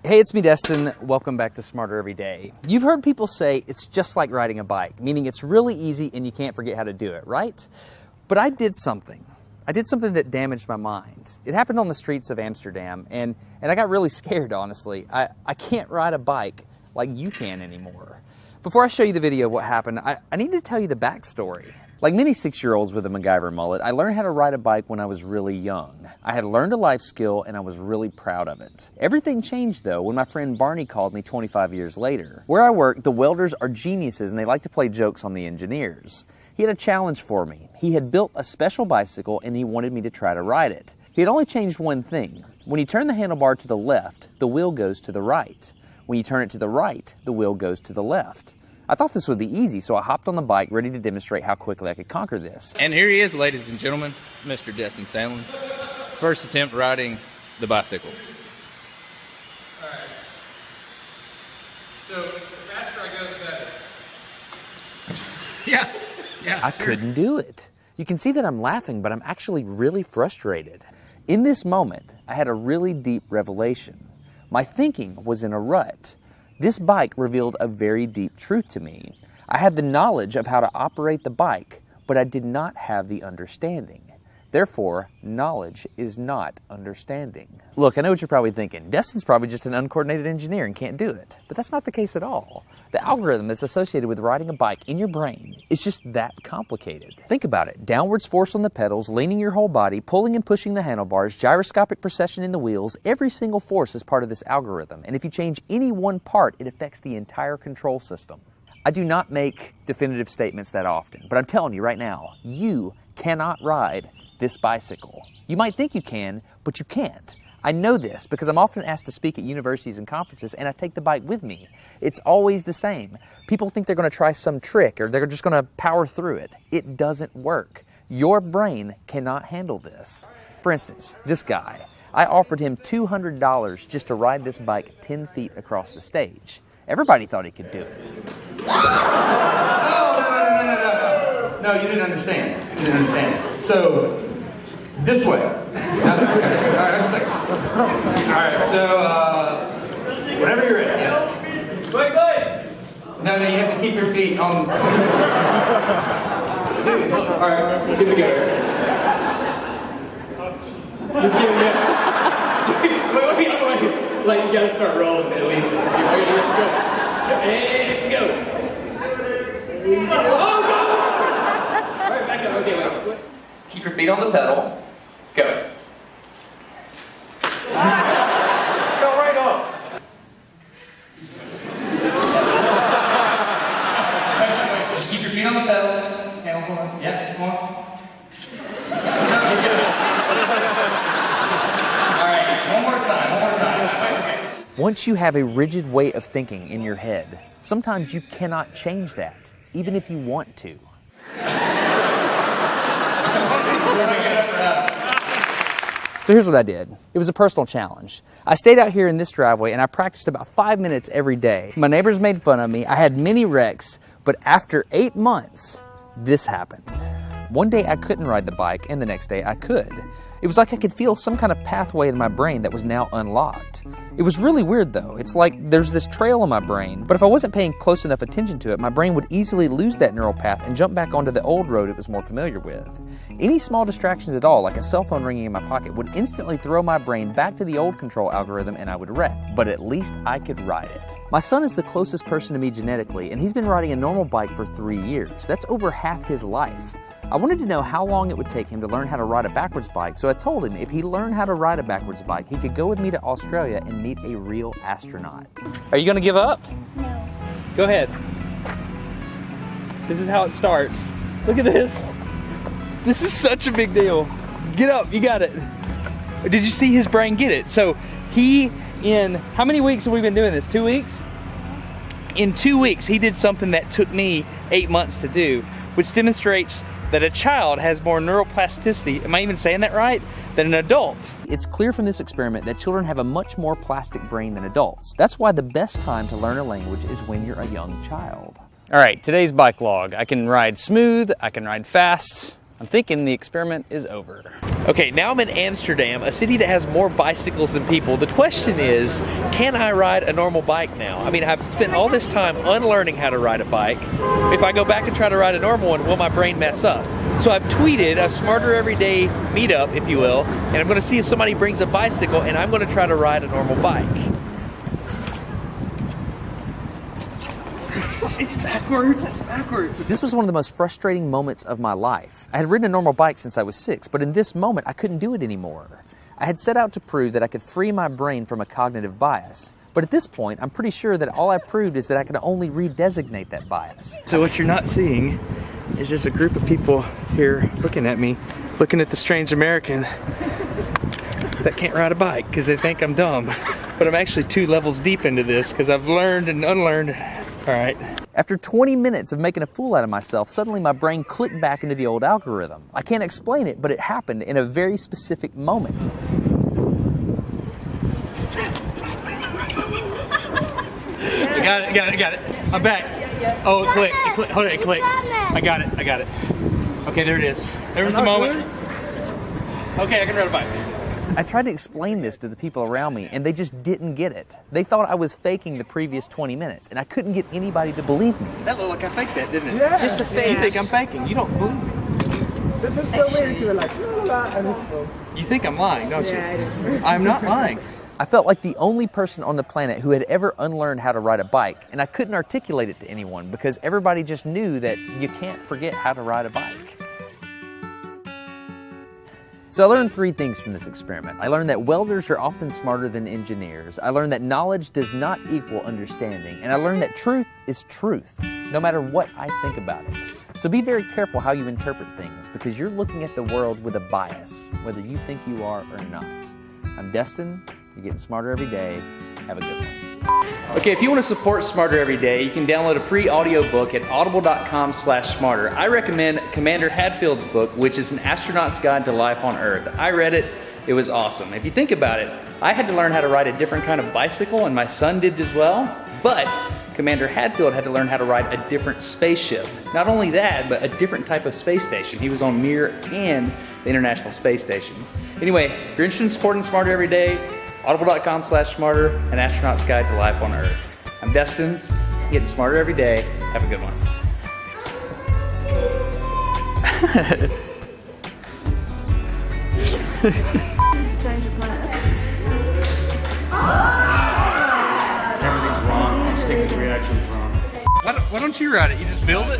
Hey, it's me, Destin. Welcome back to Smarter Every Day. You've heard people say it's just like riding a bike, meaning it's really easy and you can't forget how to do it, right? But I did something. That damaged my mind. It happened on the streets of Amsterdam, and I got really scared, honestly. I can't ride a bike like you can anymore. Before I show you the video of what happened, I need to tell you the backstory. Like many 6-year-olds with a MacGyver mullet, I learned how to ride a bike when I was really young. I had learned a life skill and I was really proud of it. Everything changed though when my friend Barney called me 25 years later. Where I work, the welders are geniuses and they like to play jokes on the engineers. He had a challenge for me. He had built a special bicycle and he wanted me to try to ride it. He had only changed one thing. When you turn the handlebar to the left, the wheel goes to the right. When you turn it to the right, the wheel goes to the left. I thought this would be easy, so I hopped on the bike ready to demonstrate how quickly I could conquer this. And here he is, ladies and gentlemen, Mr. Destin Sandlin. First attempt riding the bicycle. All right. So the faster I go, the better. Yeah. I couldn't do it. You can see that I'm laughing, but I'm actually really frustrated. In this moment, I had a really deep revelation. My thinking was in a rut. This bike revealed a very deep truth to me. I had the knowledge of how to operate the bike, but I did not have the understanding. Therefore, knowledge is not understanding. Look, I know what you're probably thinking. Destin's probably just an uncoordinated engineer and can't do it. But that's not the case at all. The algorithm that's associated with riding a bike in your brain is just that complicated. Think about it. Downwards force on the pedals, leaning your whole body, pulling and pushing the handlebars, gyroscopic precession in the wheels, every single force is part of this algorithm. And if you change any one part, it affects the entire control system. I do not make definitive statements that often, but I'm telling you right now, you cannot ride this bicycle. You might think you can, but you can't. I know this because I'm often asked to speak at universities and conferences and I take the bike with me. It's always the same. People think they're going to try some trick or they're just going to power through it. It doesn't work. Your brain cannot handle this. For instance, this guy, I offered him $200 just to ride this bike 10 feet across the stage. Everybody thought he could do it. No, you didn't understand. So, this way. All right, just a second. All right, so, whenever you're ready. Yeah. Wait. No, you have to keep your feet on. Dude, all right, here we go. Wait. Like, you gotta start rolling at least. Okay, go. And go. Oh, go! Right, back up. Okay, wait. Keep your feet on the pedal. Go. Go right off. Just keep your feet on the pedals. Handles on. Yep, come on. All right, one more time. Okay. Once you have a rigid way of thinking in your head, sometimes you cannot change that, even if you want to. So here's what I did. It was a personal challenge. I stayed out here in this driveway and I practiced about 5 minutes every day. My neighbors made fun of me. I had many wrecks, but after 8 months, this happened. One day I couldn't ride the bike and the next day I could. It was like I could feel some kind of pathway in my brain that was now unlocked. It was really weird though. It's like there's this trail in my brain, but if I wasn't paying close enough attention to it, my brain would easily lose that neural path and jump back onto the old road it was more familiar with. Any small distractions at all, like a cell phone ringing in my pocket, would instantly throw my brain back to the old control algorithm and I would wreck. But at least I could ride it. My son is the closest person to me genetically, and he's been riding a normal bike for 3 years. That's over half his life. I wanted to know how long it would take him to learn how to ride a backwards bike, so I told him if he learned how to ride a backwards bike, he could go with me to Australia and meet a real astronaut. Are you going to give up? No. Go ahead. This is how it starts. Look at this. This is such a big deal. Get up, you got it. Did you see his brain get it? So in how many weeks have we been doing this? 2 weeks? In 2 weeks, he did something that took me 8 months to do, which demonstrates that a child has more neuroplasticity, am I even saying that right, than an adult. It's clear from this experiment that children have a much more plastic brain than adults. That's why the best time to learn a language is when you're a young child. All right, today's bike log. I can ride smooth, I can ride fast, I'm thinking the experiment is over. Okay, now I'm in Amsterdam, a city that has more bicycles than people. The question is, can I ride a normal bike now? I mean, I've spent all this time unlearning how to ride a bike. If I go back and try to ride a normal one, will my brain mess up? So I've tweeted a Smarter Everyday meetup, if you will, and I'm gonna see if somebody brings a bicycle and I'm gonna try to ride a normal bike. It's backwards, it's backwards. This was one of the most frustrating moments of my life. I had ridden a normal bike since I was 6, but in this moment, I couldn't do it anymore. I had set out to prove that I could free my brain from a cognitive bias. But at this point, I'm pretty sure that all I proved is that I could only redesignate that bias. So what you're not seeing is just a group of people here looking at me, looking at the strange American that can't ride a bike because they think I'm dumb. But I'm actually 2 levels deep into this because I've learned and unlearned. All right. After 20 minutes of making a fool out of myself, suddenly my brain clicked back into the old algorithm. I can't explain it, but it happened in a very specific moment. I got it. I'm back. Oh, it clicked. Hold it, it clicked. I got it. Okay, there it is. There was the moment. Okay, I can ride a bike. I tried to explain this to the people around me, and they just didn't get it. They thought I was faking the previous 20 minutes, and I couldn't get anybody to believe me. That looked like I faked that, didn't it? Yeah. Just a fake. You think I'm faking. You don't believe me. That's so weird. You were like, you think I'm lying, don't you? I'm not lying. I felt like the only person on the planet who had ever unlearned how to ride a bike, and I couldn't articulate it to anyone because everybody just knew that you can't forget how to ride a bike. So I learned 3 things from this experiment. I learned that welders are often smarter than engineers. I learned that knowledge does not equal understanding. And I learned that truth is truth, no matter what I think about it. So be very careful how you interpret things because you're looking at the world with a bias, whether you think you are or not. I'm Destin. You're getting smarter every day. Have a good one. Okay, if you want to support Smarter Every Day, you can download a free audiobook at audible.com/smarter. I recommend Commander Hadfield's book, which is An Astronaut's Guide to Life on Earth. I read it. It was awesome. If you think about it, I had to learn how to ride a different kind of bicycle, and my son did as well. But Commander Hadfield had to learn how to ride a different spaceship. Not only that, but a different type of space station. He was on Mir and the International Space Station. Anyway, if you're interested in supporting Smarter Every Day, audible.com/smarter, An Astronaut's Guide to Life on Earth. I'm Destin, getting smarter every day. Have a good one. Everything's wrong. Instinctive reaction's wrong. Why don't you ride it? You just build it?